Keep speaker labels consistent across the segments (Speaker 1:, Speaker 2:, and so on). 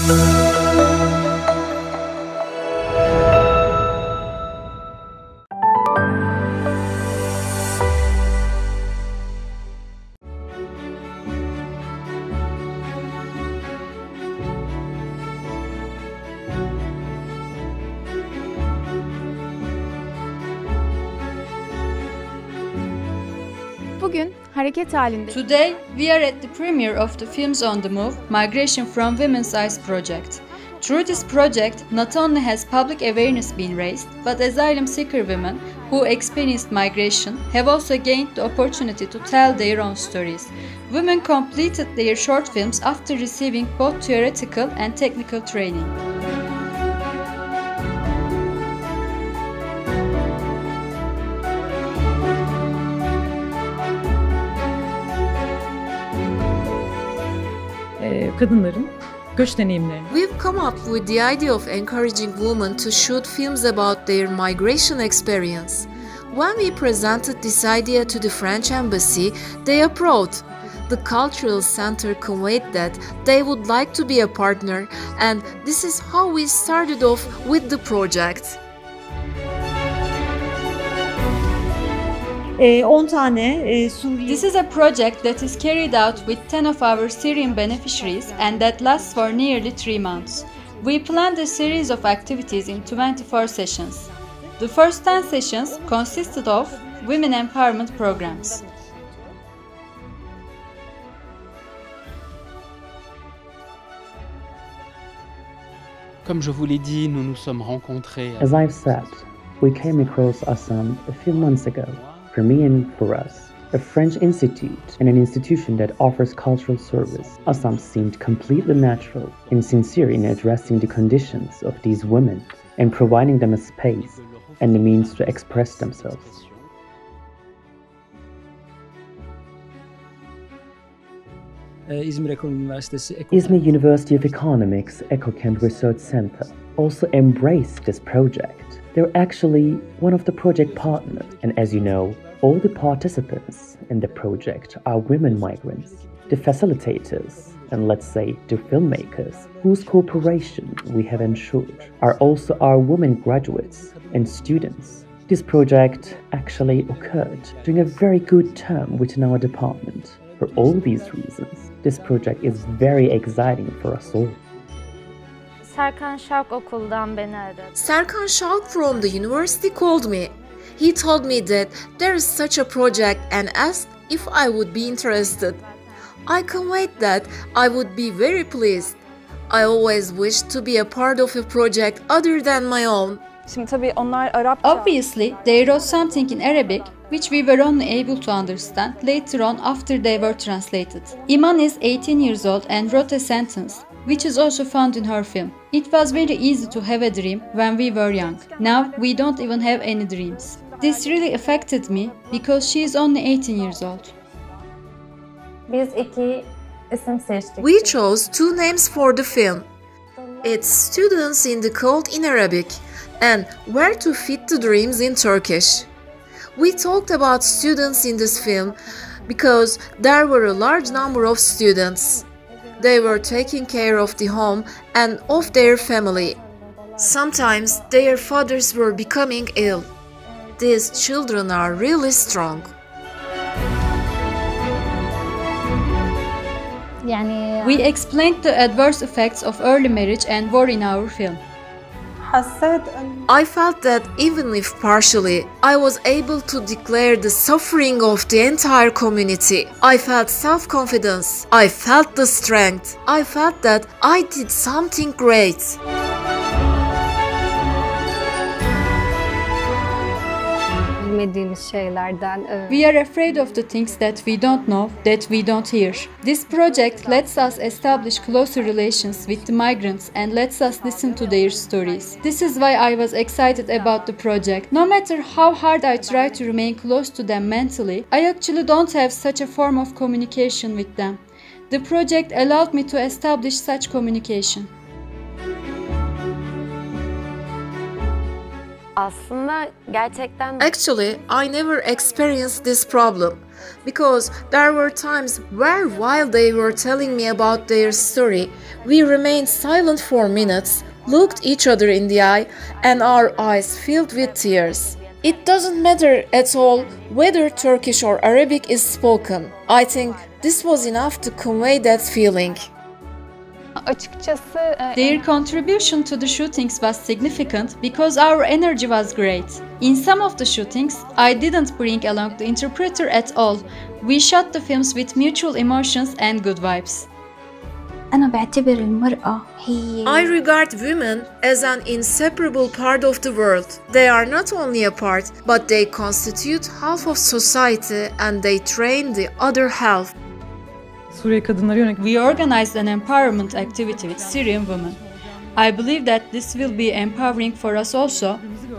Speaker 1: Bugün hareket halinde.
Speaker 2: Today, we are at the premiere of the Films on the Move, Migration from Women's Eyes project. Through this project, not only has public awareness been raised, but asylum seeker women who experienced migration have also gained the opportunity to tell their own stories. Women completed their short films after receiving both theoretical and technical training.
Speaker 3: Kadınların göç deneyimlerini.
Speaker 4: We've come up with the idea of encouraging women to shoot films about their migration experience. When we presented this idea to the French embassy, they approved. The cultural center conveyed that they would like to be a partner, and this is how we started off with the project.
Speaker 3: 10 tane Suriye.
Speaker 2: This is a project that is carried out with 10 of our Syrian beneficiaries and that lasts for nearly 3 months. We planned a series of activities in 24 sessions. The first 10 sessions consisted of women empowerment programs.
Speaker 5: Comme je vous l'ai dit, nous nous sommes rencontrés.
Speaker 6: As I've said, we came across Assam a few months ago. For me and for us, a French institute and an institution that offers cultural service, Assam seemed completely natural and sincere in addressing the conditions of these women and providing them a space and the means to express themselves. Izmir University of Economics EcoCamp Research Center also embraced this project. They're actually one of the project partners, and as you know, all the participants in the project are women migrants. The facilitators, and let's say the filmmakers, whose cooperation we have ensured, are also our women graduates and students. This project actually occurred during a very good term within our department. For all these reasons, this project is very exciting for us all.
Speaker 7: Serkan Şavk okuldan beni aradı.
Speaker 4: Serkan Şavk from the university called me. He told me that there is such a project and asked if I would be interested. I conveyed that I would be very pleased. I always wished to be a part of a project other than my own.
Speaker 1: Şimdi tabii onlar Arapça.
Speaker 2: Obviously, they wrote something in Arabic, which we were only able to understand later on after they were translated. Iman is 18 years old and wrote a sentence, which is also found in her film. It was very easy to have a dream when we were young. Now we don't even have any dreams. This really affected me because she is only 18 years old.
Speaker 7: Biz iki isim seçtik.
Speaker 4: We chose 2 names for the film. It's Students in the Cold in Arabic and Where to Fit the Dreams in Turkish. We talked about students in this film because there were a large number of students. They were taking care of the home and of their family. Sometimes their fathers were becoming ill. These children are really strong.
Speaker 2: We explained the adverse effects of early marriage and war in our film.
Speaker 4: I felt that even if partially, I was able to declare the suffering of the entire community. I felt self-confidence. I felt the strength. I felt that I did something great.
Speaker 2: We are afraid of the things that we don't know, that we don't hear. This project lets us establish closer relations with the migrants and lets us listen to their stories. This is why I was excited about the project. No matter how hard I try to remain close to them mentally, I actually don't have such a form of communication with them. The project allowed me to establish such communication.
Speaker 7: Aslında gerçekten
Speaker 4: Actually, I never experienced this problem. because there were times where while they were telling me about their story, we remained silent for minutes, looked each other in the eye, and our eyes filled with tears. It doesn't matter at all whether Turkish or Arabic is spoken. I think this was enough to convey that feeling.
Speaker 1: Açıkçası
Speaker 2: Their contribution to the shootings was significant because our energy was great. In some of the shootings, I didn't bring along the interpreter at all. We shot the films with mutual emotions and good vibes.
Speaker 8: أنا بعتبر المرأة هي
Speaker 4: I regard women as an inseparable part of the world. They are not only a part, but they constitute half of society and they train the other half.
Speaker 3: Suriye kadınları yönelik
Speaker 2: We organized an empowerment activity with Syrian women. I believe that this will be empowering for us also,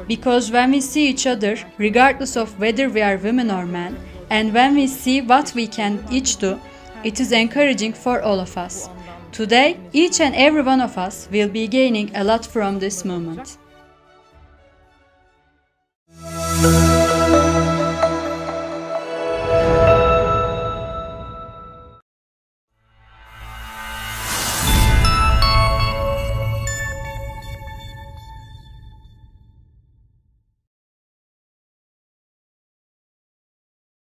Speaker 2: because when we see each other, regardless of whether we are women or men, and when we see what we can each do, it is encouraging for all of us. Today, each and every one of us will be gaining a lot from this movement.